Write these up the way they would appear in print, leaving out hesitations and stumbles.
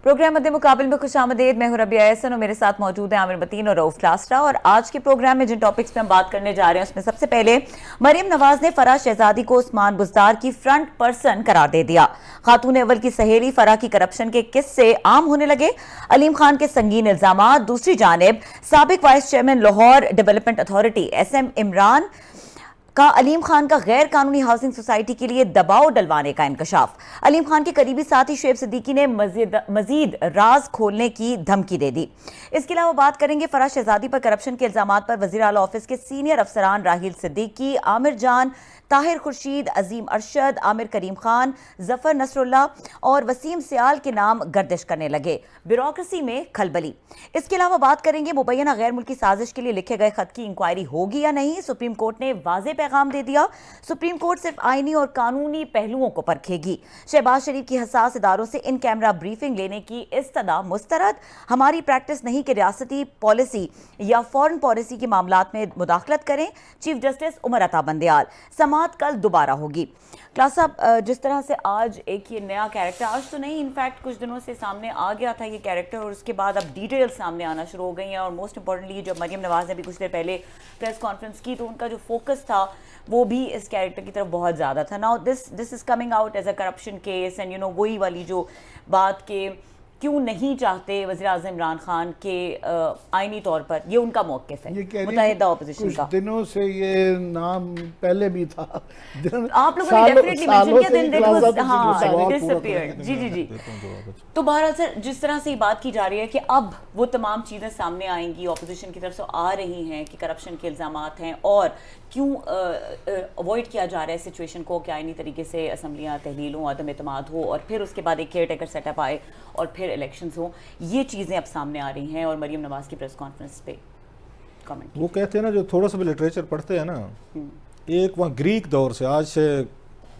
Programme मध्य मुकाबले में खुशामदीद। मैं हूं रबिया एहसन और मेरे साथ मौजूद है आमिर मतीन और रऊफ लास्टा। और आज के प्रोग्राम में जिन टॉपिक्स पे हम बात करने जा रहे हैं उसमें सबसे पहले मरियम नवाज ने फराह शहजादी को उस्मान बुज़दार की फ्रंट पर्सन करार दे दिया। खातून अव्वल की सहेली फराह की करप्शन के किस्से आम होने लगे। अलीम खान के संगीन इल्जामात। दूसरी जानिब साबिक vice chairman Lahore development authority SM Imran का अलीम खान का गैर कानूनी हाउसिंग सोसाइटी के लिए दबाव डलवाने का इंकशाफ। अलीम खान के करीबी साथी शुएब सिद्दीकी ने मजीद राज खोलने की धमकी दे दी। इसके अलावा बात करेंगे फराह शहजादी पर करप्शन के इल्जामात पर वजीर आला ऑफिस के सीनियर अफसरान राहील सिद्दीकी, आमिर जान, ताहिर खुर्शीद, अजीम अरशद, आमिर करीम खान, जफर नसरुल्लाह और वसीम सियाल के नाम गर्दिश करने लगे। ब्यूरोक्रेसी में खलबली। इसके अलावा बात करेंगे मुबैना गैर मुल्की साजिश के लिए लिखे गए खत की इंक्वायरी होगी या नहीं। सुप्रीम कोर्ट ने वाज़ेह पैगाम दे दिया। सुप्रीम कोर्ट सिर्फ आईनी और कानूनी पहलुओं को परखेगी। शहबाज शरीफ की हसास इदारों से इन कैमरा ब्रीफिंग लेने की इस्तदा मुस्तरद। हमारी प्रैक्टिस नहीं कि रियासती पॉलिसी या फॉरेन पॉलिसी के मामलात में मुदाखलत करें। Chief justice Umar Ata Bandial. समात कल दोबारा होगी। क्लास साहब, जिस तरह से आज एक ये नया कैरेक्टर, आज तो नहीं इनफैक्ट कुछ दिनों से सामने आ गया था ये कैरेक्टर, और उसके बाद अब डिटेल्स सामने आना शुरू हो गई हैं। और मोस्ट इंपॉर्टेंटली जब मरियम नवाज ने भी कुछ देर पहले प्रेस कॉन्फ्रेंस की तो उनका जो फोकस था वो भी इस कैरेक्टर की तरफ बहुत ज़्यादा था। Now this is coming out as a corruption case and वही वाली जो बात के क्यों नहीं चाहते वज़ीर आज़म इमरान खान के आईनी तौर पर, ये उनका मौक़िफ़ है मुत्तहिदा ऑपोजिशन का। दिनों से ये नाम पहले भी था, आप लोगों ने डेफिनेटली मेंशन किया, देन इट वाज डिसअपीयर्ड। जी। तो बहरहाल सर, जिस तरह से ये बात की जा रही है कि अब वो तमाम चीज़ें सामने आएंगी, ऑपोजिशन की तरफ से आ रही हैं कि करप्शन के इल्ज़ामात हैं और क्यों अवॉइड किया जा रहा है सिचुएशन को कि आईनी तरीके से असम्बलियाँ तहलील हों, अदम एतमाद हो और फिर उसके बाद एक केयर टेकर सेटअप आए और फिर इलेक्शंस हो। ये चीज़ें अब सामने आ रही हैं और मरियम नवाज की प्रेस कॉन्फ्रेंस पे कमेंट। वो कहते हैं ना, जो थोड़ा सा भी लिटरेचर पढ़ते हैं ना, एक वहाँ ग्रीक दौर से, आज से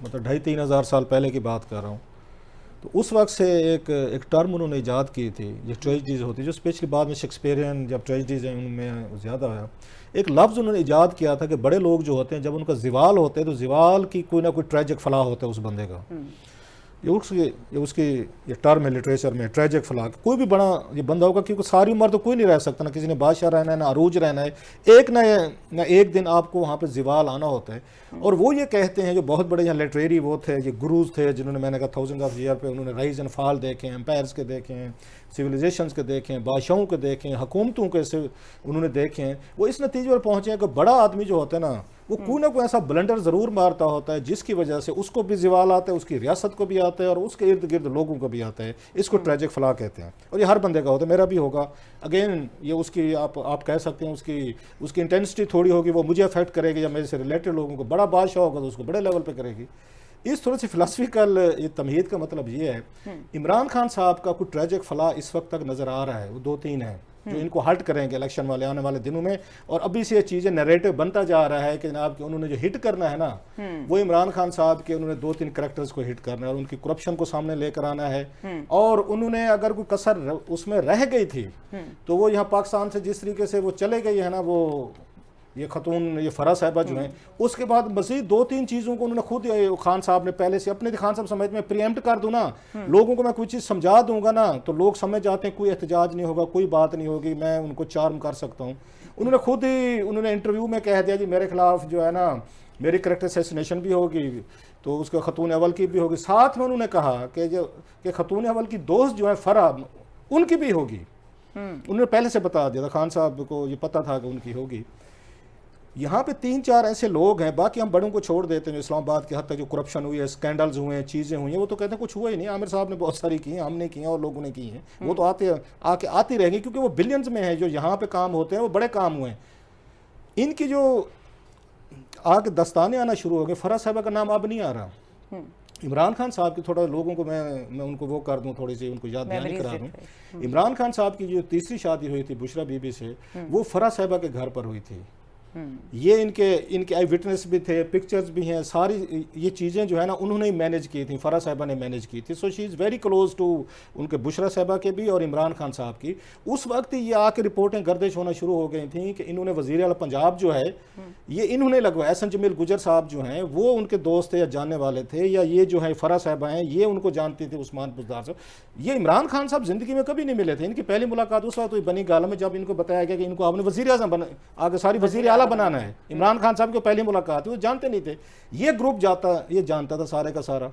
मतलब 2,500-3 हज़ार साल पहले की बात कर रहा हूँ, तो उस वक्त से एक टर्म उन्होंने ईजाद की थी, ये ट्रेजिडीज़ होती है, जो स्पेशली बाद में शेक्सपियरियन जब ट्रेजिडीज़ हैं उनमें ज़्यादा है। एक लफ्ज़ उन्होंने ईजाद किया था कि बड़े लोग जो होते हैं जब उनका ज़िवाल होते हैं तो ज़िवाल की कोई ना कोई ट्रेजिक फलाह होता है उस बंदे का। ये उसकी ये टर्म है लिटरेचर में, ट्रेजिक फलाह। कोई भी बड़ा ये बंदा होगा, क्योंकि सारी उम्र तो कोई नहीं रह सकता ना, किसी ने बादशाह रहना है ना अरूज रहना है, एक ना एक दिन आपको वहाँ पे ज़िवाल आना होता है। और वो ये कहते हैं, जो बहुत बड़े यहाँ लिटरेरी वो थे, ये गुरुज थे जिन्होंने, मैंने कहा थाउजेंड ऑफ ईयर पे उन्होंने राइज एंड फॉल देखे हैं, एम्पायर्स के देखे हैं, सिविलाइजेशंस के देखे हैं, बादशाहों के देखे हैं, हुकूमतों के से उन्होंने देखे हैं। वो इस नतीजे पर पहुँचे हैं कि बड़ा आदमी जो होता है ना, वो कोई ना कोई ऐसा ब्लंडर ज़रूर मारता होता है जिसकी वजह से उसको भी ज़िवाल आता है, उसकी रियासत को भी आता है और उसके इर्द गिर्द लोगों को भी आता है। इसको ट्रेजिक फलाह कहते हैं और ये हर बंदे का होता है, मेरा भी होगा। अगेन ये उसकी आप कह सकते हैं उसकी इंटेंसिटी थोड़ी होगी, वो मुझे अफेक्ट करेगी, या मेरे से रिलेटेड लोगों को। बड़ा बादशाह होगा तो उसको बड़े लेवल पर करेगी। इस थोड़ी सी फिलासफिकल ये तमहीद का मतलब ये है, इमरान खान साहब का कोई ट्रेजिक फलाह इस वक्त तक नज़र आ रहा है, वो 2-3 है जो इनको हर्ट करेंगे इलेक्शन वाले आने वाले दिनों में। और अभी से ये चीज़ें नैरेटिव बनता जा रहा है कि जनाब कि उन्होंने जो हिट करना है ना, वो इमरान खान साहब के उन्होंने 2-3 कैरेक्टर्स को हिट करना है और उनकी करप्शन को सामने लेकर आना है। और उन्होंने अगर कोई कसर उसमें रह गई थी तो वो यहाँ पाकिस्तान से जिस तरीके से वो चले गई है ना, वो ये खतून, ये फराह साहिबा जो हैं, उसके बाद मज़ीद 2-3 चीज़ों को उन्होंने खुद खान साहब ने पहले से अपने, खान साहब समझ में प्रीएम्प्ट कर दूँ ना, लोगों को मैं कोई चीज़ समझा दूंगा ना तो लोग समझ जाते हैं कोई एहतजाज नहीं होगा, कोई बात नहीं होगी, मैं उनको चार्म कर सकता हूँ। उन्होंने खुद ही इंटरव्यू में कह दिया जी मेरे खिलाफ जो है ना मेरी करैक्टर असैसिनेशन भी होगी, तो उसका खतून अव्वल की भी होगी। साथ में उन्होंने कहा कि खतून अव्वल की दोस्त जो है फराह, उनकी भी होगी। उन्होंने पहले से बता दिया था, खान साहब को ये पता था कि उनकी होगी। यहाँ पे 3-4 ऐसे लोग हैं, बाकी हम बड़ों को छोड़ देते हैं। इस्लामाबाद के हद तक जो करप्शन हुई है, स्कैंडल्स हुए हैं, चीज़ें हुई हैं, वो तो कहते हैं कुछ हुआ ही नहीं, आमिर साहब ने बहुत सारी की हैं, हमने की हैं और लोगों ने की हैं, वो तो आती रहेंगी क्योंकि वो बिलियंस में है जो यहाँ पे काम होते हैं, वो बड़े काम हुए हैं। इनकी जो आगे दस्ताने आना शुरू हो गए, फराह साहबा का नाम अब नहीं आ रहा। इमरान खान साहब की थोड़ा लोगों को मैं उनको वो कर दूं, थोड़ी सी उनको याद दहानी करा दूं। इमरान खान साहब की जो तीसरी शादी हुई थी बुशरा बीबी से, वो फराह साहबा के घर पर हुई थी। ये इनके आई विटनेस भी थे, पिक्चर्स भी हैं, सारी ये चीज़ें जो है ना उन्होंने मैनेज की थी, फराह साहिबा ने मैनेज की थी। So she is very close to उनके बुशरा साहिबा के भी और इमरान खान साहब की। उस वक्त ये आके रिपोर्टें गर्दिश होना शुरू हो गई थी कि इन्होंने वज़ीर आला पंजाब जो है ये इन्होंने लगवाया। एहसन जमील गुजर साहब जो हैं वो उनके दोस्त थे या जानने वाले थे, या ये जो है फराह साहिबा हैं ये उनको जानती थी उस्मान बुज़दार साहब। ये इमरान खान साहब ज़िंदगी में कभी नहीं मिले थे। इनकी पहली मुलाकात उस वक्त हुई बनी गाला में, जब इनको बताया गया कि इनको आपने वज़ीर आज़म बना आगे सारी वज़ीर आला बनाना है। इमरान खान साहब की पहली मुलाकात वो जानते नहीं थे। ये ग्रुप ये जानता था सारे का सारा।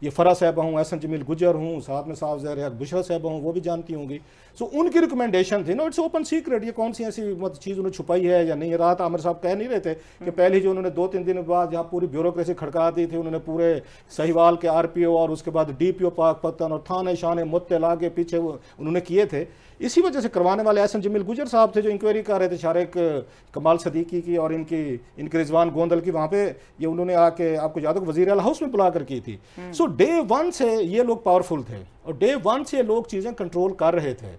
ये फराह साहिबा हूँ, एहसन जमील गुजर हूँ, साथ में साहब ज़हर बुशरा साहिबा हूँ, वो भी जानती होंगी। सो उनकी रिकमेंडेशन थी। No it's open secret. ये कौन सी ऐसी मतलब चीज़ उन्होंने छुपाई है या नहीं। रात आमिर साहब कह नहीं रहे थे कि पहले जो उन्होंने 2-3 दिन बाद जहाँ पूरी ब्यूरोक्रेसी खड़का दी थी, उन्होंने पूरे सहीवाल के RPO और उसके बाद DPO पाकपतन और थाने शाने मुत्ते लागे पीछे उन्होंने किए थे। इसी वजह से करवाने वाले एहसन जमील गुजर साहब थे जो इंक्वायरी कर रहे थे शारिक कमाल सदीकी की और इनके रिजवान गोंदल की। वहाँ पे ये उन्होंने आके आपको याद हो वज़ीर आला हाउस में बुला कर की थी। सो डे 1 से ये लोग पावरफुल थे और डे 1 से ये लोग चीज़ें कंट्रोल कर रहे थे।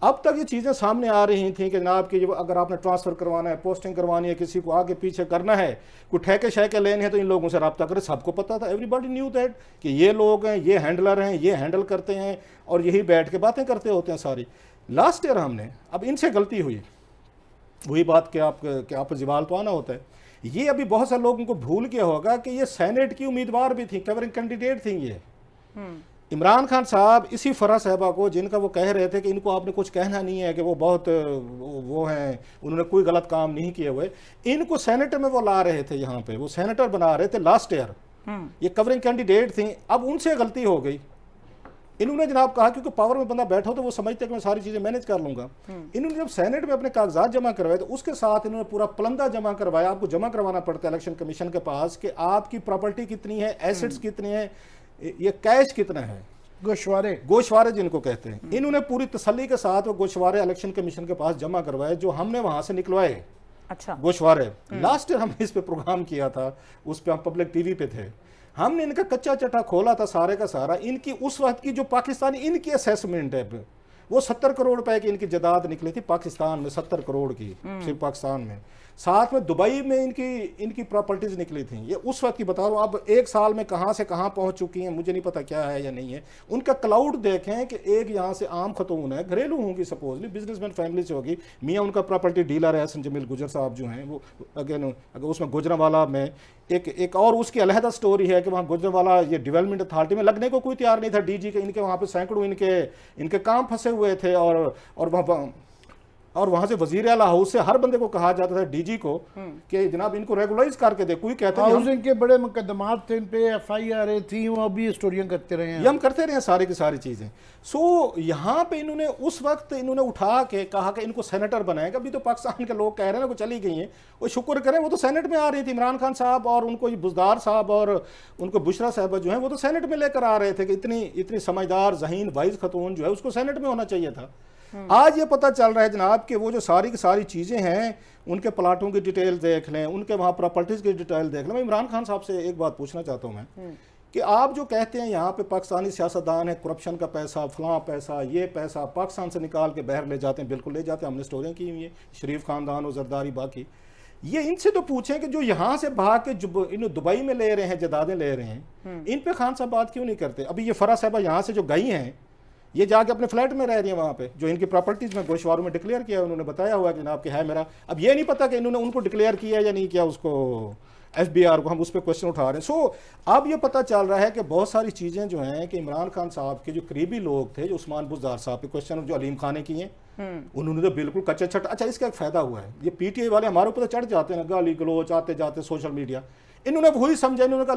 अब तक ये चीज़ें सामने आ रही थी कि जनाब कि अगर आपने ट्रांसफ़र करवाना है, पोस्टिंग करवानी है, किसी को आगे पीछे करना है, कोई ठेके शैके लेने हैं तो इन लोगों से रब्ता करें। सबको पता था, एवरीबॉडी न्यू दैट कि ये लोग हैं, ये हैंडलर हैं, ये हैंडल करते हैं और यही बैठ के बातें करते होते हैं सारी। लास्ट ईयर हमने अब इनसे गलती हुई, वही बात कि आप जिवाल तो आना होता है। ये अभी बहुत सारे लोगों को भूल गया होगा कि ये सेनेट की उम्मीदवार भी थी, कवरिंग कैंडिडेट थी ये। इमरान खान साहब इसी फराह साहिबा को, जिनका वो कह रहे थे कि इनको आपने कुछ कहना नहीं है कि वो बहुत वो हैं, उन्होंने कोई गलत काम नहीं किए हुए, इनको सेनेटर में वो ला रहे थे, यहाँ पे वो सेनेटर बना रहे थे लास्ट ईयर। ये कवरिंग कैंडिडेट थी। अब उनसे गलती हो गई। इन्होंने जनाब कहा क्योंकि पावर में बंदा बैठा हो तो वो समझते कि मैं सारी चीज़ें मैनेज कर लूँगा। इन्होंने जब सेनेट में अपने कागजात जमा करवाए तो उसके साथ इन्होंने पूरा पलंदा जमा करवाया। आपको जमा करवाना पड़ता है इलेक्शन कमीशन के पास कि आपकी प्रॉपर्टी कितनी है, एसेट्स कितने हैं, ये कैश कितना है, गोशवारे जिनको कहते हैं। इन्होंने पूरी तसल्ली के साथ वो गोशवारे इलेक्शन कमीशन के पास जमा करवाए जो हमने वहां से निकलवाए। अच्छा, गोशवारे लास्ट ईयर हमने इस पे प्रोग्राम किया था, उस पे हम पब्लिक टीवी पे थे। हमने इनका कच्चा चटा खोला था सारे का सारा। इनकी उस वक्त की जो पाकिस्तानी इनकी असेसमेंट है वो 70 करोड़ रुपए की इनकी जायदाद निकली थी पाकिस्तान में, 70 करोड़ की सिर्फ पाकिस्तान में। साथ में दुबई में इनकी प्रॉपर्टीज निकली थी। ये उस वक्त की बता रहा हूँ। अब 1 साल में कहाँ से कहाँ पहुँच चुकी हैं मुझे नहीं पता क्या है या नहीं है। उनका क्लाउड देखें कि एक यहाँ से आम खतून है, घरेलू होंगी, सपोजली बिजनेसमैन फैमिली से होगी, मियाँ उनका प्रॉपर्टी डीलर है एहसन जमील गुजर साहब जो हैं वो। अगेन अगर उसमें गुजरांवाला में एक और उसकी अलहदा स्टोरी है कि वहाँ गुजरांवाला ये डेवलपमेंट अथॉरिटी में लगने को कोई तैयार नहीं था DG के। इनके वहाँ पे सैकड़ों इनके काम फंसे हुए थे और वहां से वजीर आला हाउस से हर बंदे को कहा जाता था DG को कि जनाब इनको रेगुलराइज करके दे। कोई कहता नहीं। हाउसिंग के बड़े मुकदमात थे इन पे, FIR थी, वो अभी स्टोरियां करते रहे हैं, ये हम करते रहे सारी की सारी चीजें। सो यहाँ पे इन्होंने उस वक्त उठा के कहा कि इनको सेनेटर बनाएगा। अभी तो पाकिस्तान के लोग कह रहे हैं वो चली गई हैं, वो शुक्र करें वो तो सेनेट में आ रही थी। इमरान खान साहब और उनको बुज़दार साहब और उनको बुशरा साहब जो है वो तो सेनेट में लेकर आ रहे थे कि इतनी समझदार जहीन वाइज खतून जो है उसको सेनेट में होना चाहिए था। आज ये पता चल रहा है जनाब कि वो जो सारी की सारी चीज़ें हैं, उनके प्लाटों की डिटेल देख लें, उनके वहाँ प्रॉपर्टीज़ की डिटेल देख लें। मैं इमरान खान साहब से एक बात पूछना चाहता हूँ मैं कि आप जो कहते हैं यहाँ पे पाकिस्तानी सियासतदान है, करप्शन का पैसा, फलां पैसा, ये पैसा पाकिस्तान से निकाल के बाहर ले जाते हैं, बिल्कुल ले जाते हैं, हमने स्टोरियाँ की हुई है, शरीफ खानदान और जरदारी बाकी। ये इनसे तो पूछें कि जो यहाँ से भाग के इन दुबई में ले रहे हैं, जदादें ले रहे हैं, इन पे खान साहब बात क्यों नहीं करते? अभी ये फराह साहबा यहाँ से जो गई हैं, ये जाके अपने फ्लैट में रह रही है वहाँ पे, जो इनकी प्रॉपर्टीज में गोशवारों में डिक्लेयर किया है, उन्होंने बताया हुआ है कि जनाब कि है मेरा। अब ये नहीं पता कि इन्होंने उनको डिक्लेयर किया या नहीं किया, उसको FBR को हम उस पर क्वेश्चन उठा रहे हैं। सो अब ये पता चल रहा है कि बहुत सारी चीज़ें जो हैं कि इमरान खान साहब के जो करीबी लोग थे, जो उस्मान बुज़दार साहब के क्वेश्चन जो अलीम खान ने किए, उन्होंने तो बिल्कुल कच्चा छट। अच्छा, इसका एक फ़ायदा हुआ है, ये PTI वाले हमारे ऊपर चढ़ जाते हैं, गाली गलोच आते जाते सोशल मीडिया। इन्होंने वही समझा, इन्होंने कहा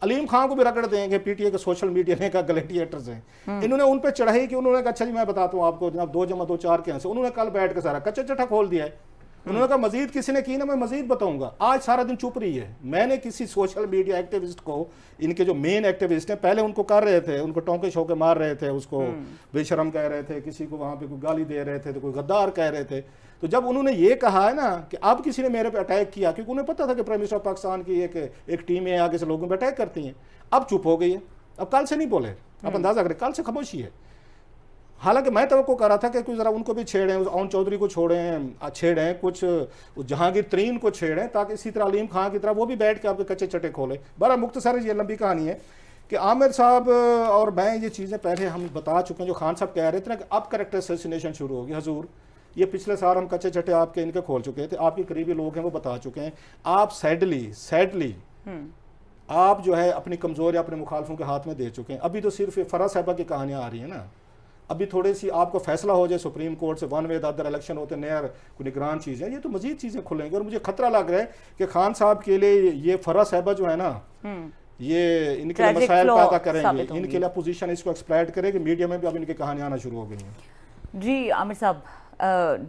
अलीम खान को भी रगड़ देंगे, PTI के सोशल मीडिया ने कहा ग्लैडिएटर्स हैं। इन्होंने उन पर चढ़ाई कि उन्होंने कहा अच्छा जी मैं बताता हूँ आपको जनाब 2 + 2 = 4 के से। उन्होंने कल बैठ के सारा कच्चा चट्टा खोल दिया है। उन्होंने कहा मजीद किसी ने की ना मैं मजीद बताऊंगा। आज सारा दिन चुप रही है। मैंने किसी सोशल मीडिया एक्टिविस्ट को, इनके जो मेन एक्टिविस्ट हैं, पहले उनको कर रहे थे, उनको टोंके शोके मार रहे थे, उसको बेशरम कह रहे थे, किसी को वहाँ पे कोई गाली दे रहे थे, तो कोई गद्दार कह रहे थे। तो जब उन्होंने ये कहा है ना कि अब किसी ने मेरे पे अटैक किया, क्योंकि उन्हें पता था कि प्राइम मिनिस्टर ऑफ पाकिस्तान की एक टीम है, आगे से लोगों पे अटैक करती हैं, अब चुप हो गई है। अब कल से नहीं बोले, अब अंदाजा करें, कल से खामोशी है। हालांकि मैं तो कर रहा था कि कुछ ज़रा उनको भी छेड़ें, उस ओन चौधरी को छेड़ें, कुछ जहांगीर तरीन को छेड़ें, ताकि इसी तरह अलीम खान की तरह वो भी बैठ के आपके कच्चे चटे खोले। बड़ा मुख्तसर ये लंबी कहानी है कि आमिर साहब और मैं ये चीज़ें पहले हम बता चुके हैं, जो खान साहब कह रहे थे ना कि अब कैरेक्टर असैसिनेशन शुरू होगी। हजूर ये पिछले साल हम कच्चे चटे आपके इनके खोल चुके थे, आपके करीबी लोग हैं वो बता चुके हैं। आप सैडली आप जो है अपनी कमज़ोरी अपने मुखालफों के हाथ में दे चुके हैं। अभी तो सिर्फ फराज साहबा की कहानियाँ आ रही हैं ना, अभी थोड़ी सी आपको फैसला हो जाए सुप्रीम कोर्ट से, one way the other election होते नया निगरान चीज़ें, ये तो मजीद चीज़ें खुलेंगी। और मुझे खतरा लग रहा है कि खान साहब के लिए ये फराज साहबा जो है ना, ये इनके लिए मसाइल पैदा करेंगे, इनके लिए अपोजिशन इसको एक्सप्लॉइट करेगी। मीडिया में भी अब इनकी कहानियाँ आना शुरू हो गई हैं। जी आमिर साहब,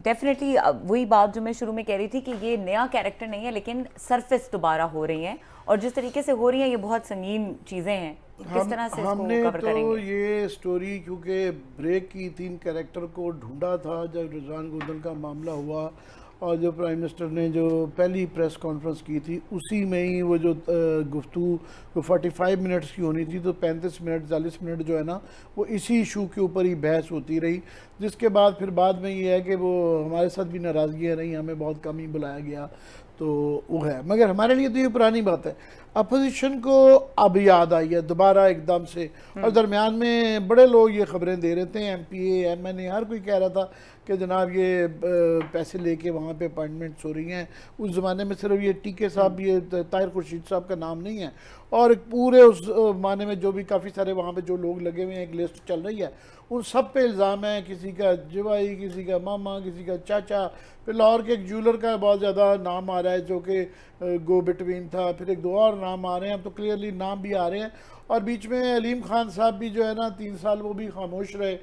डेफिनेटली वही बात जो मैं शुरू में कह रही थी कि ये नया कैरेक्टर नहीं है, लेकिन सरफेस दोबारा हो रही हैं, और जिस तरीके से हो रही हैं ये बहुत संगीन चीज़ें हैं। किस तरह से हमने इसको कवर तो करेंगे? ये स्टोरी क्योंकि ब्रेक की 3 कैरेक्टर को ढूंढा था जब रिजवान गुर्दल का मामला हुआ, और जो प्राइम मिनिस्टर ने जो पहली प्रेस कॉन्फ्रेंस की थी उसी में ही वो जो गुफ्तगू 45 मिनट्स की होनी थी, तो 35 मिनट 40 मिनट जो है ना वो इसी इशू के ऊपर ही बहस होती रही। जिसके बाद फिर बाद में ये है कि वो हमारे साथ भी नाराज़गी रही, हमें बहुत कम ही बुलाया गया, तो वो है। मगर हमारे लिए तो ये पुरानी बात है, अपोजिशन को अब याद आई है दोबारा एकदम से। और दरमियान में बड़े लोग ये खबरें दे रहे थे, MPA MNA हर कोई कह रहा था कि जनाब ये पैसे लेके वहाँ पे अपॉइंटमेंट्स हो रही हैं। उस ज़माने में सिर्फ ये टीके साहब, ये ताहिर खुर्शीद साहब का नाम नहीं है, और पूरे उस माने में जो भी काफ़ी सारे वहाँ पे जो लोग लगे हुए हैं, एक लिस्ट चल रही है, उन सब पे इल्ज़ाम है। किसी का जवाई, किसी का मामा, किसी का चाचा, फिर लाहौर के एक ज्वेलर का बहुत ज़्यादा नाम आ रहा है जो कि गो बिटवीन था, फिर एक 2 और नाम आ रहे हैं, अब तो क्लियरली नाम भी आ रहे हैं। और बीच में अलीम खान साहब भी जो है ना 3 साल वो भी खामोश रहे,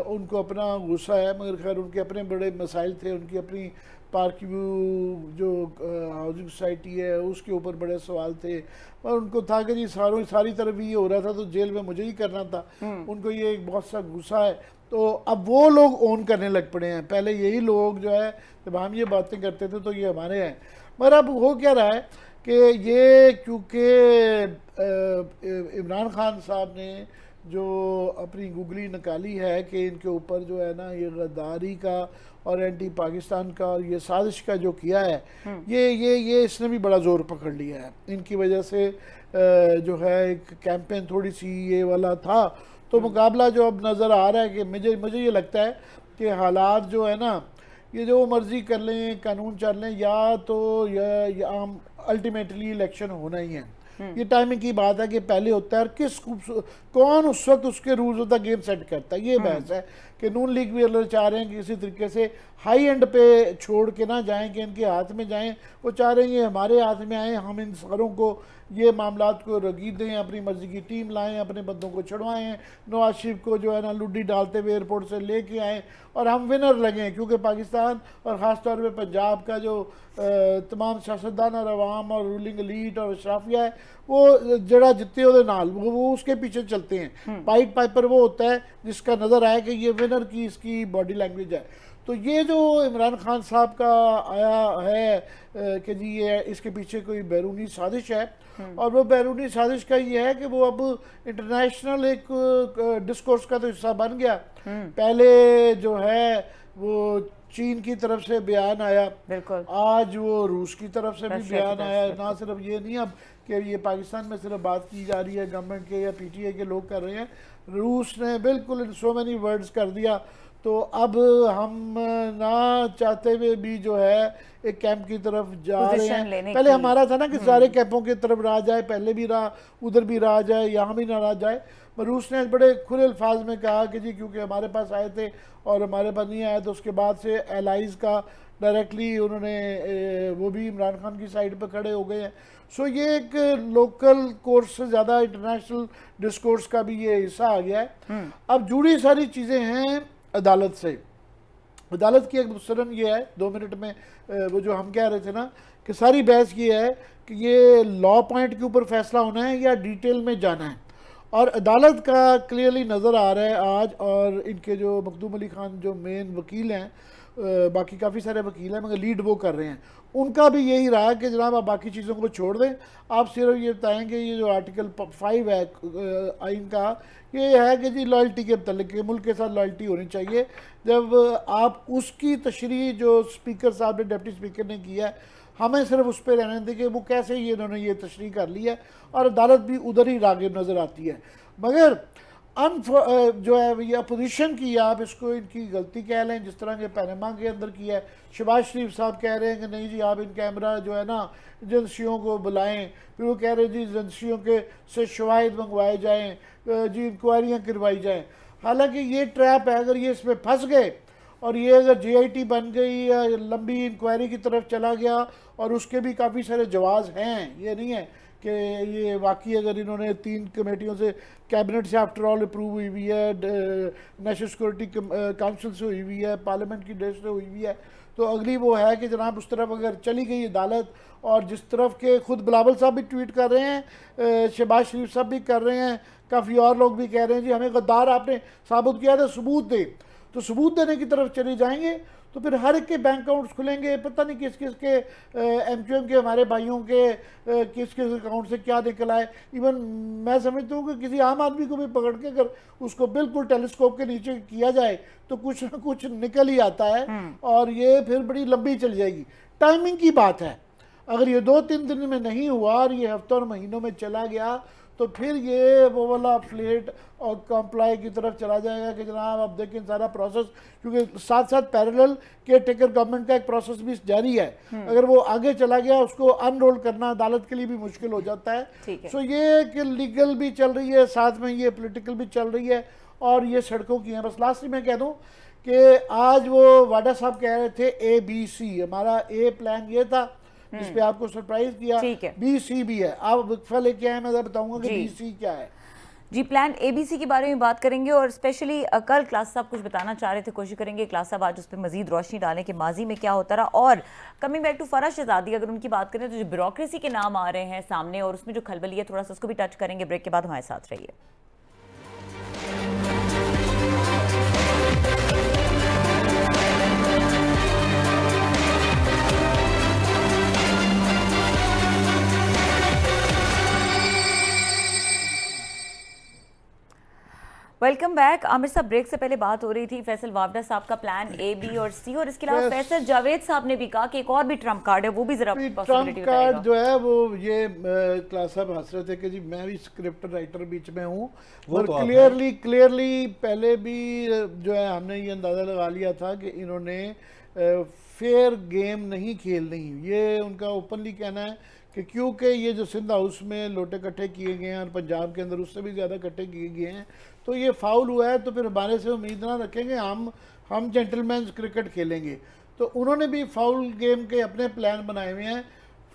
उनको अपना गुस्सा है, मगर खैर उनके अपने बड़े मसाइल थे, उनकी अपनी पार्क व्यू जो हाउसिंग सोसाइटी है उसके ऊपर बड़े सवाल थे, और उनको था कि जी सारी तरफ ये हो रहा था तो जेल में मुझे ही करना था। उनको ये एक बहुत सा गुस्सा है, तो अब वो लोग ओन करने लग पड़े हैं। पहले यही लोग जो है जब हम ये बातें करते थे तो ये हमारे हैं, मगर अब हो क्या रहा है कि ये क्योंकि इमरान खान साहब ने जो अपनी गुगली निकाली है कि इनके ऊपर जो है ना ये गद्दारी का और एंटी पाकिस्तान का और ये साजिश का जो किया है, ये इसने भी बड़ा ज़ोर पकड़ लिया है। इनकी वजह से जो है एक कैंपेन थोड़ी सी ये वाला था, तो मुकाबला जो अब नज़र आ रहा है कि मुझे ये लगता है कि हालात जो है ना, ये जो मर्ज़ी कर लें, कानून चल लें, या तो या हम अल्टीमेटली इलेक्शन होना ही है। ये टाइमिंग की बात है कि पहले होता है और कौन उस वक्त उसके rules of the game set करता है, ये बहस है। कि नून लीग भी चाह रहे हैं कि किसी तरीके से हाई एंड पे छोड़ के ना जाएं कि इनके हाथ में जाएं, वो चाह रहे हैं ये हमारे हाथ में आए, हम इन सारों को ये मामलात को रगीद दें, अपनी मर्जी की टीम लाएं, अपने बंदों को छुड़वाएं, नवाज शरीफ को जो है ना लुड्डी डालते हुए एयरपोर्ट से लेके आएँ और हम विनर लगें। क्योंकि पाकिस्तान और ख़ास तौर पे पंजाब का जो तमाम सियासतदान और अवाम और रूलिंग एलीट और अशराफिया है, वो जड़ा जितने ਉਹਦੇ नाल वो उसके पीछे चलते हैं। पाइट पाइपर वो होता है जिसका नज़र आया कि ये विनर की इसकी बॉडी लैंग्वेज है। तो ये जो इमरान खान साहब का आया है कि जी ये इसके पीछे कोई बैरूनी साजिश है, और वो बैरूनी साजिश का ये है कि वो अब इंटरनेशनल एक डिस्कोर्स का तो हिस्सा बन गया। पहले जो है वो चीन की तरफ से बयान आया, बिल्कुल, आज वो रूस की तरफ से भी बयान आया। ना सिर्फ ये नहीं अब कि ये पाकिस्तान में सिर्फ बात की जा रही है गवर्नमेंट के या PTI के लोग कर रहे हैं, रूस ने बिल्कुल सो मैनी वर्ड्स कर दिया। तो अब हम ना चाहते हुए भी जो है एक कैंप की तरफ जा रहे हैं। पहले हमारा था ना कि सारे कैंपों की तरफ रहा जाए, पहले भी रहा, उधर भी रहा जाए, यहाँ भी ना रहा जाए। रूस ने बड़े खुले अल्फाज में कहा कि जी क्योंकि हमारे पास आए थे और हमारे पास नहीं आए, तो उसके बाद से एलाइज का डायरेक्टली उन्होंने वो भी इमरान खान की साइड पर खड़े हो गए हैं। सो ये एक लोकल कोर्स से ज़्यादा इंटरनेशनल डिस्कोर्स का भी ये हिस्सा आ गया है। अब जुड़ी सारी चीज़ें हैं अदालत से। अदालत की एक मुस्तरन ये है 2 मिनट में वो जो हम कह रहे थे ना कि सारी बहस ये है कि ये लॉ पॉइंट के ऊपर फैसला होना है या डिटेल में जाना है। और अदालत का क्लियरली नज़र आ रहा है आज, और इनके जो मखदूम अली खान जो मेन वकील हैं बाकी काफ़ी सारे वकील हैं मगर लीड वो कर रहे हैं। उनका भी यही रहा कि जनाब आप बाकी चीज़ों को छोड़ दें, आप सिर्फ ये बताएं कि ये जो आर्टिकल 5 है आइन का, ये है कि जी लॉयल्टी के मतलब कि मुल्क के साथ लॉयल्टी होनी चाहिए। जब आप उसकी तशरीह जो स्पीकर साहब ने, डिप्टी स्पीकर ने किया है, हमें सिर्फ उस पर रहने दें कि वो कैसे ये इन्होंने ये तशरीह कर ली है, और अदालत भी उधर ही राग़िब नज़र आती है। मगर जो है ये अपोजिशन की, आप इसको इनकी गलती कह लें, जिस तरह के पैनामा के अंदर किया है। शहबाज शरीफ साहब कह रहे हैं कि नहीं जी आप इन कैमरा जो है ना एजेंसियों को बुलाएं, फिर वो कह रहे हैं जी एजेंसियों के से शवाहिद मंगवाए जाएं, जी इंक्वायरियाँ करवाई जाएं। हालांकि ये ट्रैप है, अगर ये इसमें फंस गए और ये अगर JIT बन गई या लंबी इंक्वायरी की तरफ चला गया, और उसके भी काफ़ी सारे जवाब हैं, ये नहीं है कि ये वाकई अगर इन्होंने 3 कमेटियों से, कैबिनेट से आफ्टर ऑल अप्रूव हुई हुई है, नेशनल सिक्योरिटी काउंसिल से हुई हुई है, पार्लियामेंट की डेस्क से हुई हुई है, तो अगली वो है कि जनाब उस तरफ अगर चली गई अदालत, और जिस तरफ के खुद बिलावल साहब भी ट्वीट कर रहे हैं, शहबाज शरीफ साहब भी कर रहे हैं, काफ़ी और लोग भी कह रहे हैं जी हमें गद्दार आपने साबित किया था, सबूत दे, तो सबूत देने की तरफ चले जाएंगे तो फिर हर एक के बैंक अकाउंट्स खुलेंगे, पता नहीं किस किस के MQM के हमारे भाइयों के किस किस अकाउंट से क्या निकल आए। इवन मैं समझता हूँ कि किसी आम आदमी को भी पकड़ के अगर उसको बिल्कुल टेलीस्कोप के नीचे किया जाए तो कुछ ना कुछ निकल ही आता है, और ये फिर बड़ी लंबी चल जाएगी। टाइमिंग की बात है, अगर ये 2-3 दिन में नहीं हुआ और ये हफ्तों और महीनों में चला गया तो फिर ये वो वाला फ्लेट और कंप्लाई की तरफ चला जाएगा कि जनाब अब देखें सारा प्रोसेस, क्योंकि साथ साथ पैरेलल केयर टेकर गवर्नमेंट का एक प्रोसेस भी जारी है। अगर वो आगे चला गया उसको अनरोल करना अदालत के लिए भी मुश्किल हो जाता है। सो ये कि लीगल भी चल रही है, साथ में ये पॉलिटिकल भी चल रही है, और ये सड़कों की हैं। बस लास्ट में कह दूँ कि आज वो वाडा साहब कह रहे थे ABC, हमारा A प्लान ये था जिस पे आपको सरप्राइज किया, BC भी है। आप वक्फा लेके आए, मैं बताऊंगा कि BC क्या है जी। प्लान ABC के बारे में बात करेंगे, और स्पेशली कल क्लास साहब कुछ बताना चाह रहे थे, कोशिश करेंगे क्लास साहब आज उस पर मजीद रोशनी डालें कि माजी में क्या होता रहा। और कमिंग बैक टू फराज शहजादी, अगर उनकी बात करें तो जो ब्यूरोक्रेसी के नाम आ रहे हैं सामने और उसमें जो खलबली है, थोड़ा सा उसको भी टच करेंगे। ब्रेक के बाद हमारे साथ रहिए। Welcome back. आमिर साहब, ब्रेक से पहले बात हो रही थी फैसल वावडा साहब का प्लान A, B और C, और इसके अलावा फैसल जावेद साहब ने भी कहा कि एक और भी ट्रम्प कार्ड है, वो भी जरा ट्रम्प कार्ड जो है वो ये क्लास साहब हंस रहे थे कि जी मैं भी स्क्रिप्ट राइटर बीच में हूँ, और क्लियरली पहले भी जो है हमने ये अंदाज़ा लगा लिया था कि इन्होंने फेयर गेम नहीं खेलनी। ये उनका ओपनली कहना है कि क्योंकि ये जो सिंध हाउस में लोटे इकट्ठे किए गए हैं और पंजाब के अंदर उससे भी ज़्यादा इकट्ठे किए गए हैं, तो ये फाउल हुआ है, तो फिर हमारे से उम्मीद ना रखेंगे हम जेंटलमैन क्रिकेट खेलेंगे। तो उन्होंने भी फाउल गेम के अपने प्लान बनाए हुए हैं।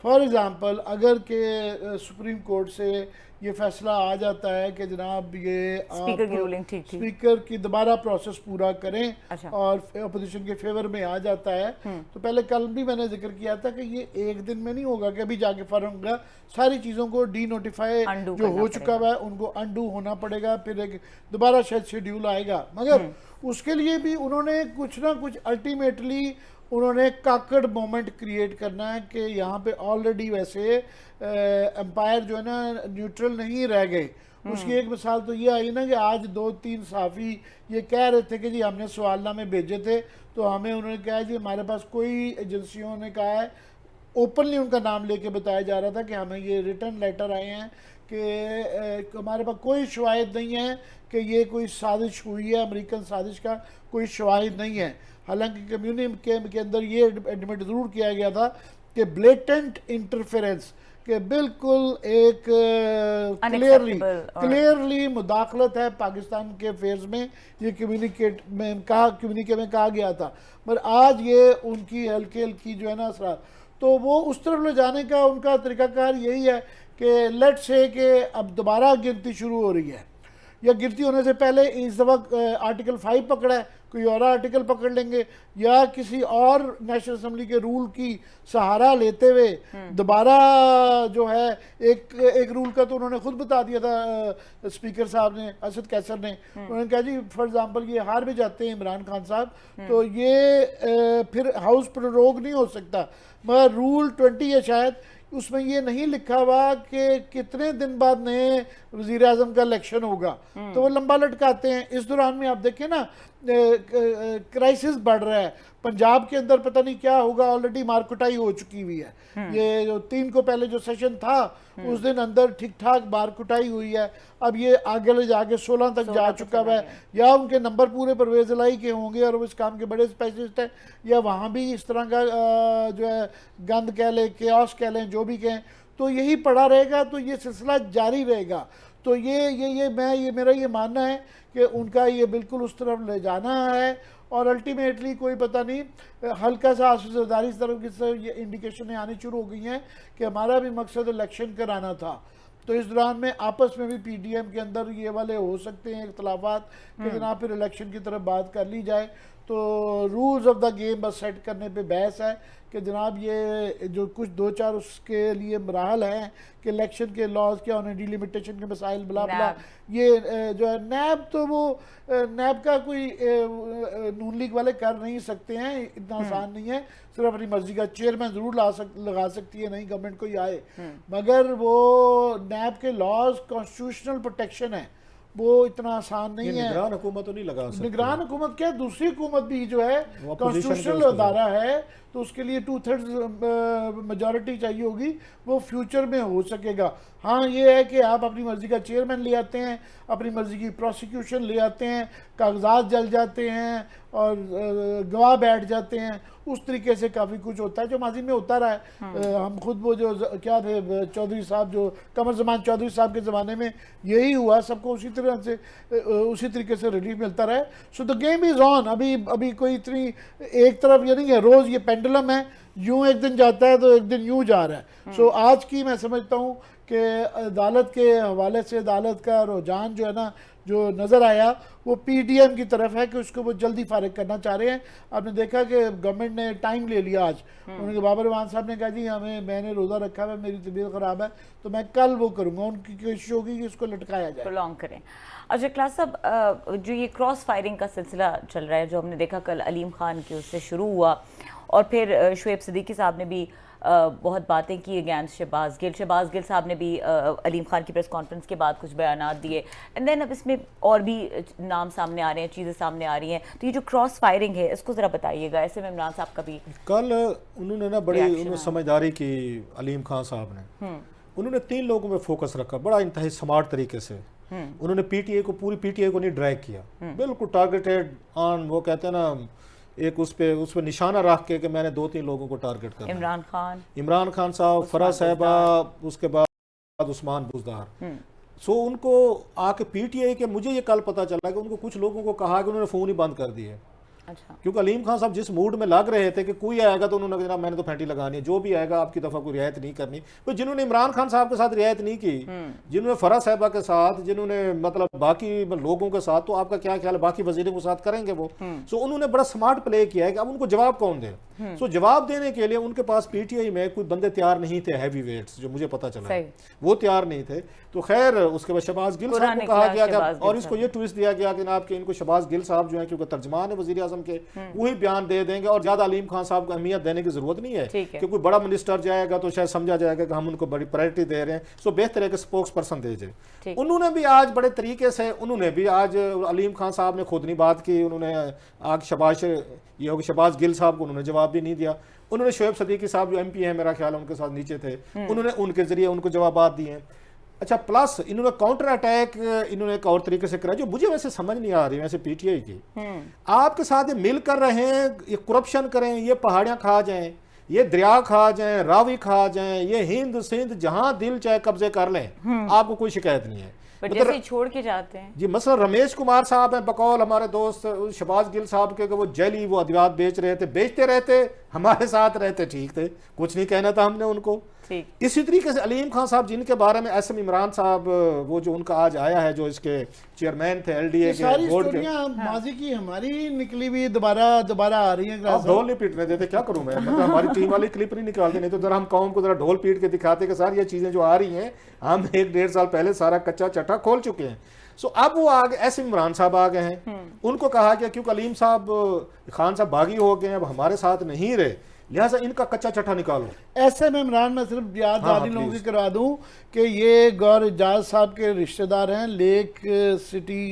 फॉर एग्ज़ाम्पल, अगर के सुप्रीम कोर्ट से ये फैसला आ जाता है कि जनाब ये स्पीकर की रूलिंग ठीक स्पीकर की दोबारा प्रोसेस पूरा करें, अच्छा, और अपोजिशन के फेवर में आ जाता है, तो पहले कल भी मैंने जिक्र किया था कि ये एक दिन में नहीं होगा कि अभी जाके फॉर्म का सारी चीज़ों को डी नोटिफाई जो हो चुका हुआ है उनको अनडू होना पड़ेगा, फिर एक दोबारा शायद शेड्यूल आएगा। मगर उसके लिए भी उन्होंने कुछ ना कुछ अल्टीमेटली उन्होंने काकड़ मोमेंट क्रिएट करना है कि यहाँ पे ऑलरेडी वैसे एम्पायर जो है ना न्यूट्रल नहीं रह गए। उसकी एक मिसाल तो ये आई ना कि आज 2-3 सहाफ़ी ये कह रहे थे कि जी हमने सवालनामे भेजे थे, तो हमें उन्होंने कहा जी हमारे पास कोई एजेंसियों ने कहा है, ओपनली उनका नाम लेके बताया जा रहा था कि हमें ये रिटर्न लेटर आए हैं कि हमारे पास कोई शवाहिद नहीं है कि ये कोई साजिश हुई है, अमेरिकन साजिश का कोई शवाहिद नहीं है। हालांकि कम्युनिटी के अंदर ये एडमिट ज़रूर किया गया था कि ब्लेटेंट इंटरफेरेंस कि बिल्कुल एक क्लियरली मुदाखलत है पाकिस्तान के अफेयर्स में, ये कम्युनिके में कहा गया था। पर आज ये उनकी हल्की हल्की जो है ना असरार, तो वो उस तरफ ले जाने का उनका तरीकाकार यही है कि लेट्स से कि अब दोबारा गिनती शुरू हो रही है, या गिरती होने से पहले इस दफ़ा आर्टिकल 5 पकड़ा है, कोई और आर्टिकल पकड़ लेंगे, या किसी और नेशनल असम्बली के रूल की सहारा लेते हुए दोबारा जो है एक रूल का तो उन्होंने खुद बता दिया था स्पीकर साहब ने, असद कैसर ने। उन्होंने कहा जी फॉर एग्जांपल ये हार भी जाते हैं इमरान खान साहब, तो ये फिर हाउस प्रोरोग नहीं हो सकता, मगर रूल 20 है शायद, उसमें ये नहीं लिखा हुआ कि कितने दिन बाद नए वजीर आजम का इलेक्शन होगा, तो वो लंबा लटकाते हैं। इस दौरान में आप देखें ना क्राइसिस बढ़ रहा है पंजाब के अंदर, पता नहीं क्या होगा, ऑलरेडी मारकुटाई हो चुकी हुई है। ये जो 3 को पहले जो सेशन था उस दिन अंदर ठीक ठाक मारकुटाई हुई है, अब ये आगे ले जाके 16 तक जा चुका है। या उनके नंबर पूरे परवेज लाई के होंगे और वो इस काम के बड़े स्पेशलिस्ट हैं, या वहाँ भी इस तरह का जो है गंद कह लें, केओस कह लें, जो भी कहें, तो यही पड़ा रहेगा, तो ये सिलसिला जारी रहेगा। तो ये मेरा ये मानना है कि उनका ये बिल्कुल उस तरफ ले जाना है, और अल्टीमेटली कोई पता नहीं हल्का सा आसदारी इस तरफ की ये इंडिकेशनें आनी शुरू हो गई हैं कि हमारा भी मकसद इलेक्शन कराना था। तो इस दौरान में आपस में भी पीडीएम के अंदर ये वाले हो सकते हैं इख्तलाफात कि जनाब फिर इलेक्शन की तरफ बात कर ली जाए। तो रूल्स ऑफ द गेम बस सेट करने पे बहस है कि जनाब ये जो कुछ 2-4 उसके लिए मराहल हैं कि इलेक्शन के लॉज क्या होने, डिलिमिटेशन के मसाइल, बला बला, ये जो है नैब, तो वो नैब का कोई नून लीग वाले कर नहीं सकते हैं, इतना आसान नहीं है। सिर्फ अपनी मर्जी का चेयरमैन जरूर लगा सकती है नई गवर्नमेंट कोई आए, मगर वो नैब के लॉज कॉन्स्टिट्यूशनल प्रोटेक्शन है, वो इतना आसान नहीं है। निगरान हुकूमत तो नहीं लगा सकती। निगरान हुकूमत क्या, दूसरी हुकूमत भी जो है कॉन्स्टिट्यूशनल अदारा है, तो उसके लिए 2/3 मेजॉरिटी चाहिए होगी, वो फ्यूचर में हो सकेगा। हाँ ये है कि आप अपनी मर्जी का चेयरमैन ले आते हैं, अपनी मर्जी की प्रोसिक्यूशन ले आते हैं, कागजात जल जाते हैं और गवाह बैठ जाते हैं, उस तरीके से काफ़ी कुछ होता है जो माजी में होता रहा है। हम खुद वो जो क्या थे चौधरी साहब, जो कमर जमान चौधरी साहब के ज़माने में यही हुआ, सबको उसी तरह से उसी तरीके से रिलीफ मिलता रहा है। So the game is on. अभी कोई इतनी एक तरफ ये नहीं है, रोज़ ये पेंडुलम है, यूं एक दिन जाता है तो एक दिन यूं जा रहा है। सो आज की मैं समझता हूँ कि अदालत के हवाले से अदालत का रुझान जो है ना, जो नज़र आया वो पीडीएम की तरफ है कि उसको वो जल्दी फारिग करना चाह रहे हैं। आपने देखा कि गवर्नमेंट ने टाइम ले लिया आज, उन्होंने बाबर रहमान साहब ने कहा जी मैंने रोज़ा रखा है, मेरी तबीयत ख़राब है, तो मैं कल वो करूँगा। उनकी कोशिश होगी कि इसको लटकाया जाए, प्रोलॉन्ग करें। अच्छा क्लास साहब, जो ये क्रॉस फायरिंग का सिलसिला चल रहा है, जो हमने देखा कल अलीम खान के उससे शुरू हुआ और फिर शुएब सिद्दीकी साहब ने भी बहुत बातें की अगेंस्ट शहबाज गिल साहब ने भी अलीम खान की प्रेस कॉन्फ्रेंस के बाद कुछ बयानात दिए, एंड देन अब इसमें और भी नाम सामने आ रहे हैं, चीज़ें सामने आ रही हैं। तो ये जो क्रॉस फायरिंग है इसको ज़रा बताइएगा। ऐसे में इमरान साहब का भी कल उन्होंने ना बड़ी समझदारी की अलीम खान साहब ने, उन्होंने 3 लोगों में फोकस रखा बड़ा इंतहाई स्मार्ट तरीके से। उन्होंने पीटीए को, पूरी पीटीए को नहीं ड्रैग किया, बिल्कुल टारगेटेड ऑन, वो कहते हैं ना एक उस पे निशाना रख के कि मैंने 2-3 लोगों को टारगेट करना। इमरान खान साहब, फराज साहिबा, उसके बाद उस्मान बुज़दार। सो उनको आके पीटीआई के, मुझे ये कल पता चला कि उनको कुछ लोगों को कहा कि उन्होंने फ़ोन ही बंद कर दिए। अच्छा। क्योंकि अलीम खान साहब जिस मूड में लग रहे थे कि कोई आएगा तो उन्होंने कहा मैंने तो फैंटी लगानी है, जो भी आएगा आपकी दफ़ा कोई रियायत नहीं करनी। तो जिन्होंने इमरान खान साहब के साथ रियायत नहीं की, जिन्होंने फराज साहिबा के साथ, जिन्होंने मतलब बाकी लोगों के साथ, तो आपका क्या ख्याल है बाकी वजीरों के साथ करेंगे वो? सो उन्होंने बड़ा स्मार्ट प्ले किया है कि अब उनको जवाब कौन दे। सो जवाब देने के लिए उनके पास पीटीआई में कोई बंदे तैयार नहीं थे, हैवी वेट्स, जो मुझे पता चला वो तैयार नहीं थे। तो खैर उसके बाद शहबाज गिल साहब को कहा गया और इसको ये ट्विस्ट दिया गया कि आपके इनको शहबाज गिल साहब जो है क्योंकि तर्जमान है वजीर आजम के, वही बयान दे देंगे और ज्यादा अलीम खान साहब को अहमियत देने की जरूरत नहीं है कि कोई बड़ा मिनिस्टर जाएगा तो शायद समझा जाएगा कि हम उनको बड़ी प्रायोरिटी दे रहे हैं। सो बेहतर है कि स्पोक्स पर्सन दे जाए। उन्होंने भी आज बड़े तरीके से, उन्होंने भी आज अलीम खान साहब ने खुद नहीं बात की, उन्होंने आग शहबाज गिल साहब को उन्होंने जवाब भी नहीं दिया। उन्होंने शुएब सिद्दीकी साहब जो एमपी है मेरा ख्याल है उनके साथ नीचे थे, उन्होंने उनके जरिए उनको जवाब दिए। अच्छा, प्लस इन्होंने काउंटर अटैक इन्होंने एक और तरीके से करा जो मुझे वैसे समझ नहीं आ रही वैसे पीटीआई की। आपके साथ ये मिल कर रहे हैं, ये करप्शन करें, ये पहाड़ियां खा जाएं, ये दरिया खा जाएं, रावी खा जाएं, ये हिंद सिंध जहां दिल चाहे कब्जे कर लें, आपको कोई शिकायत नहीं है। जैसे छोड़ के जाते हैं जी। मसला रमेश कुमार साहब हैं, बकौल हमारे दोस्त शहबाज गिल साहब के, वो जेली वो अद्वियात बेच रहे थे, बेचते रहते, हमारे साथ रहते, ठीक थे, कुछ नहीं कहना था हमने उनको। ठीक। इसी तरीके से अलीम खान साहब जिनके बारे में एसएम इमरान साहब वो जो उनका आज आया है जो इसके चेयरमैन थे एलडीए के सारी बोर्ड के, स्टोरियां माजी की हमारी निकली हुई दोबारा आ रही हैं। आप ढोल नहीं पीटने देते, क्या करूं मैं, मतलब हमारी टीम वाली क्लिप नहीं निकालते, नहीं तो जरा हम कौम को जरा ढोल पीट के दिखाते कि सर ये चीजें जो आ रही हैं हम 1-1.5 साल पहले सारा कच्चा चट्टा खोल चुके हैं। सो अब वो आगे एसएम इमरान साहब आ गए हैं, उनको कहा गया क्योंकि अलीम साहब खान साहब बागी हो गए, अब हमारे साथ नहीं रहे, लिहाजा इनका कच्चा चट्टा निकालो। ऐसे में इमरान मैं सिर्फ याद हाँ, लोगों की करा दूं कि ये गौर एजाज साहब के रिश्तेदार हैं, लेक सिटी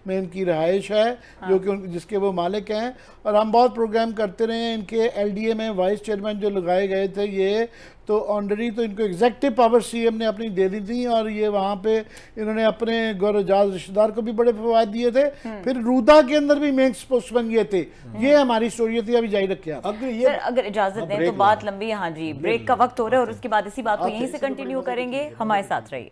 में इनकी रहाइश है, जो कि जिसके वो मालिक हैं, और हम बहुत प्रोग्राम करते रहे हैं। इनके एलडीए में वाइस चेयरमैन जो लगाए गए थे ये तो ऑनरी, तो इनको एग्जेक्टिव पावर सीएम ने अपनी दे दी थी, और ये वहाँ पे इन्होंने अपने गौर एजाज रिश्तेदार को भी बड़े फवायद दिए थे। फिर रूदा के अंदर भी मेन स्पोक्समैन ये थे। ये हमारी स्टोरी थी, अभी जारी रखे आप। अगर इजाजत दें तो बात लंबी है। हाँ जी, ब्रेक का वक्त हो रहा है और उसके बाद इसी बात को यहीं से कंटिन्यू करेंगे। हमारे साथ रहिए।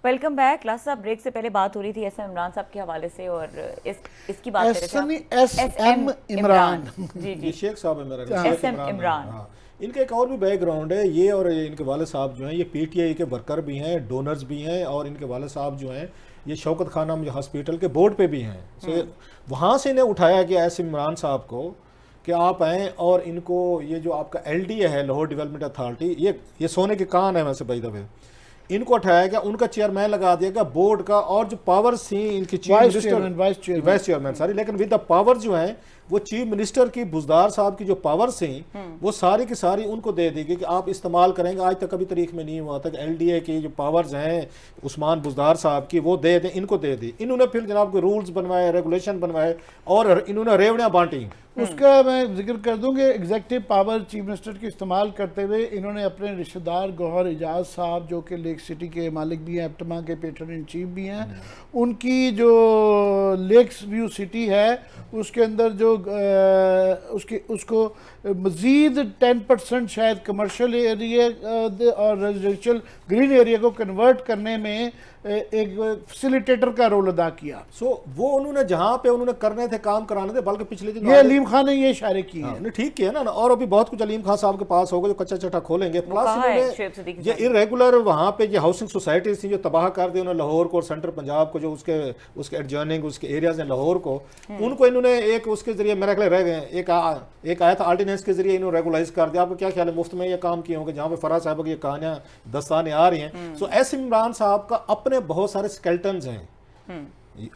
Welcome back. क्लास साहब, ब्रेक से पहले बात हो रही थी एसएम इमरान साहब के हवाले से और इसकी बात कर रहे थे एसएम इमरान। जी जी, शेख साहब है मेरा, एसएम इमरान। हाँ, इनका एक और भी बैकग्राउंड है। ये और इनके वाले साहब जो हैं ये पीटीआई के वर्कर भी हैं, डोनर्स भी हैं, और इनके वाले साहब जो हैं ये शौकत खानम हॉस्पिटल के बोर्ड पे भी हैं। सो वहाँ से इन्हें उठाया गया एसएम इमरान साहब को कि आप आएँ और इनको ये जो आपका एलडीए है, लाहौर डेवलपमेंट अथॉरिटी, ये सोने के कान है वैसे बाय द वे, इनको उठाया गया, उनका चेयरमैन लगा दिया गया बोर्ड का, और जो पावर्स थी इनकी वाइस चेयरमैन सारी, लेकिन विद द पावर जो है वो चीफ मिनिस्टर की बुजदार साहब की जो पावर्स थी वो सारी की सारी उनको दे दी गई कि आप इस्तेमाल करेंगे। आज तक कभी तारीख में नहीं हुआ था कि एलडीए की जो पावर्स हैं उस्मान बुजदार साहब की वो दे दें, इनको दे दी। इन्होंने फिर जनाब के रूल्स बनवाए, रेगुलेशन बनवाए, और इन्होंने रेवड़ियाँ बांटी। उसका मैं जिक्र कर दूं कि एग्जेक्टिव पावर चीफ मिनिस्टर की इस्तेमाल करते हुए इन्होंने अपने रिश्तेदार गौहर एजाज साहब जो कि लेक सिटी के मालिक भी हैं, एप्टमा के पेट्रन इन चीफ भी हैं, उनकी जो लेक्स व्यू सिटी है उसके अंदर जो उसको मज़ीद 10% शायद कमर्शियल एरिया और रेजिडेंशियल ग्रीन एरिया को कन्वर्ट करने में एक फैसिलिटेटर का रोल अदा किया। सो वो उन्होंने जहाँ पे उन्होंने करने थे, काम कराने थे, बल्कि पिछले दिन ये अलीम खान ने ये इशारे किए हैं। नहीं ठीक किया ना, और अभी बहुत कुछ अलीम खान साहब के पास होगा जो कच्चा चट्टा खोलेंगे। प्लस ये इरेगुलर वहाँ पे ये हाउसिंग सोसाइटीज थी जो तबाह कर दी उन्होंने लाहौर को और सेंट्रल पंजाब को, जो उसके एडजॉइनिंग उसके एरियाज हैं लाहौर को, उनको इन्होंने एक उसके जरिए मेरा ख्याल रह गए, एक आया था ऑर्डिनेंस के जरिए इन्होंने रेगुलाइज कर दिया। आपको क्या ख्याल है, मुफ्त में ये काम किए होंगे जहाँ पे फराज साहब की ये कहानियां दस्ताने आ रही हैं। सो एसएम इमरान साहब का अपने बहुत सारे स्केल्टन्स हैं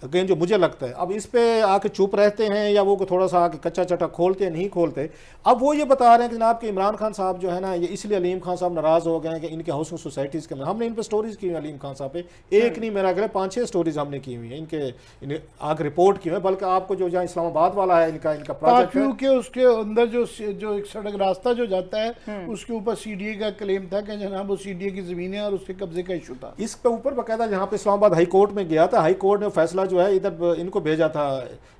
अगेन जो मुझे लगता है, अब इस पे आके चुप रहते हैं या वो थोड़ा सा आके कच्चा चट्टा खोलते हैं, नहीं खोलते। अब वो ये बता रहे हैं कि जनाब के इमरान खान साहब जो है ना ये इसलिए अलीम खान साहब नाराज हो गए हैं कि इनके हाउसिंग सोसाइटीज़ के, हमने इन पर स्टोरीज की हुई अलीम खान साहब पे, एक नहीं मेरा ख्याल 5-6 स्टोरीज हमने की हुई है इनके आगे रिपोर्ट की हुई है। बल्कि आपको जो जहाँ इस्लामाबाद वाला है इनका प्रोजेक्ट है के उसके अंदर जो एक सड़क रास्ता जो जाता है उसके ऊपर सीडीए का क्लेम था कि जनाब वो सीडीए की जमीन है और उसके कब्जे का इशू था। इस पे ऊपर बाकायदा यहाँ पे इस्लामाबाद हाई कोर्ट में गया था, हाई कोर्ट ने फैसला जो है इधर इनको भेजा था,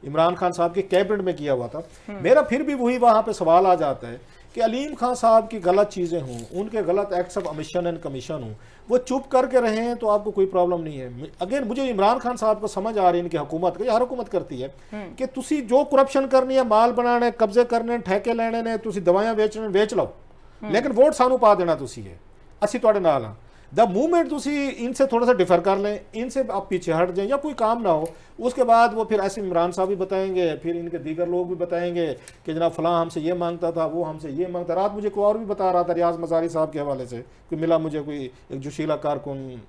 इमरान खान साहब की कैबिनेट में किया हुआ था। मेरा फिर भी वही वहां पे सवाल आ जाता है कि अलीम खान साहब की गलत चीजें हों, उनके गलत acts of omission and commission हों, वो चुप करके रहे हैं तो आपको कोई प्रॉब्लम नहीं है। अगेन मुझे इमरान खान साहब को समझ आ रही है इनकी हुकूमत को, हर हुकूमत करती है कि तुसी जो करप्शन करनी है, माल बनाने, कब्जे करने, ठेके लेने ने, तुसी दवाइयां बेचने बेच लो, लेकिन वोट सानू पा देना तुसी है, असी तुहाडे नाल हां। द मूवमेंट तुसी इनसे थोड़ा सा डिफर कर लें, इनसे आप पीछे हट जाएं या कोई काम ना हो, उसके बाद वो फिर ऐसे इमरान साहब भी बताएंगे, फिर इनके दीगर लोग भी बताएंगे कि जनाब फलां हमसे ये मांगता था, वो हमसे ये मांगता। रात मुझे कोई और भी बता रहा था रियाज मजारी साहब के हवाले से, कोई मिला मुझे, कोई एक जोशीला कारकुन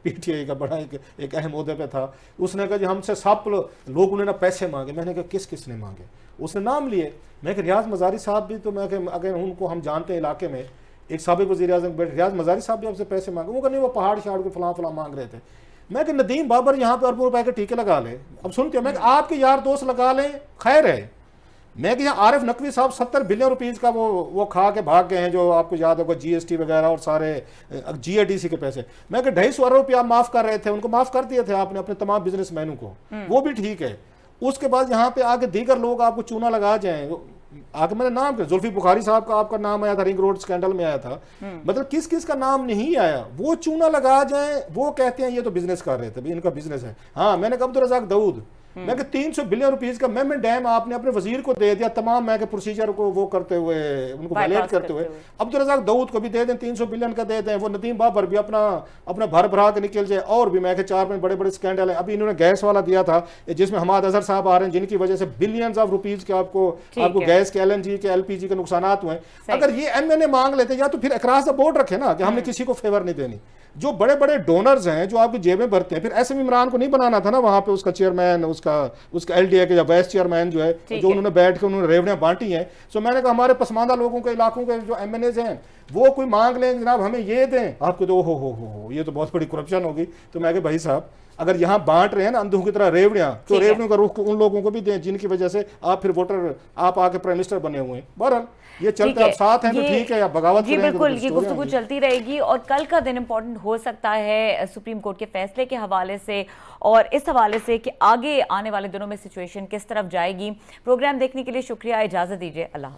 पीटीआई का बड़ा एक अहम ओहदे पे था, उसने कहा जी हमसे सब लोगों ने ना पैसे मांगे। मैंने कहा किस ने मांगे, उसने नाम लिए। मैं रियाज मजारी साहब भी, तो मैं अगर उनको हम जानते हैं इलाके में, एक साबिक वज़ीर आज़म रियाज मजारी साहब भी आपसे पैसे मांगे, वो कहने वो पहाड़ शहाड़ को फलां मांग रहे थे। मैं कि नदीम बाबर यहाँ पे अरबों रुपए के टीके लगा ले। अब सुनते हैं, मैं आपके यार दोस्त लगा लें खैर है। मैं कि यहाँ आरिफ नकवी साहब 70 बिलियन रुपीज़ का वो खा के भाग गए हैं, जो आपको याद होगा जीएसटी वगैरह और सारे जीएडीसी के पैसे। मैं कि 250 अरब रुपया माफ़ कर रहे थे, उनको माफ़ कर दिए थे आपने अपने तमाम बिजनेसमैनों को, वो भी ठीक है। उसके बाद यहाँ पे आगे दीगर लोग आपको चूना लगा जाएँ, आके मैंने नाम किया, जुल्फी बुखारी साहब का आपका नाम आया था, रिंग रोड स्कैंडल में आया था, मतलब किस किस का नाम नहीं आया। वो चूना लगा जाए, वो कहते हैं ये तो बिजनेस कर रहे थे, इनका बिजनेस है। हाँ, मैंने कहा अब्दुल रज़ाक दाऊद, मैं कि 300 बिलियन रुपीस का मेमन डैम आपने अपने वजीर को दे दिया, तमाम मैं के प्रोसीजर को वो करते हुए, उनको वायलेट करते हुए। अब्दुल रज़ाक दाऊद को भी दे दें, 300 बिलियन का दे दें, वो नदीम बाबर भी अपना अपना भर भरा के निकल जाए। और भी मैं के 4-5 बड़े बड़े स्कैंडल है। अभी इन्होंने गैस वाला दिया था जिसमें हमाद अजहर साहब आ रहे हैं, जिनकी वजह से बिलियंस ऑफ रुपीज के आपको गैस के, LNG के, LPG के नुकसान हुए। अगर ये MNA मांग लेते, या तो फिर अक्रॉस द बोर्ड रखे ना कि हमने किसी को फेवर नहीं देनी। जो बड़े बड़े डोनर्स हैं जो आपकी जेबें भरते हैं, फिर ऐसे इमरान को नहीं बनाना था ना वहां पे उसका चेयरमैन, उसका LDA के या वाइस चेयरमैन जो है, जो उन्होंने बैठ के उन्होंने रेवड़ियां बांटी हैं। सो मैंने कहा हमारे पसमानदा लोगों के इलाकों के जो MNAs हैं वो कोई मांग लें जनाब हमें ये दें, आपको तो हो ये तो बहुत बड़ी करप्शन होगी। तो मैं भाई साहब अगर यहाँ बांट रहे हैं ना अंधों की तरह रेवड़ियां, तो रेवड़ियों का रुख उन लोगों को भी दें जिनकी वजह से आप फिर वोटर, आप आके प्राइम मिनिस्टर बने हुए हैं। बहरहाल ये चलते, आप साथ हैं तो ठीक है, या बगावत जी करेंगे बिल्कुल, तो ये गुफ्तगू चलती रहेगी। और कल का दिन इंपॉर्टेंट हो सकता है सुप्रीम कोर्ट के फैसले के हवाले से, और इस हवाले से कि आगे आने वाले दिनों में सिचुएशन किस तरफ जाएगी। प्रोग्राम देखने के लिए शुक्रिया, इजाजत दीजिए, अल्लाह।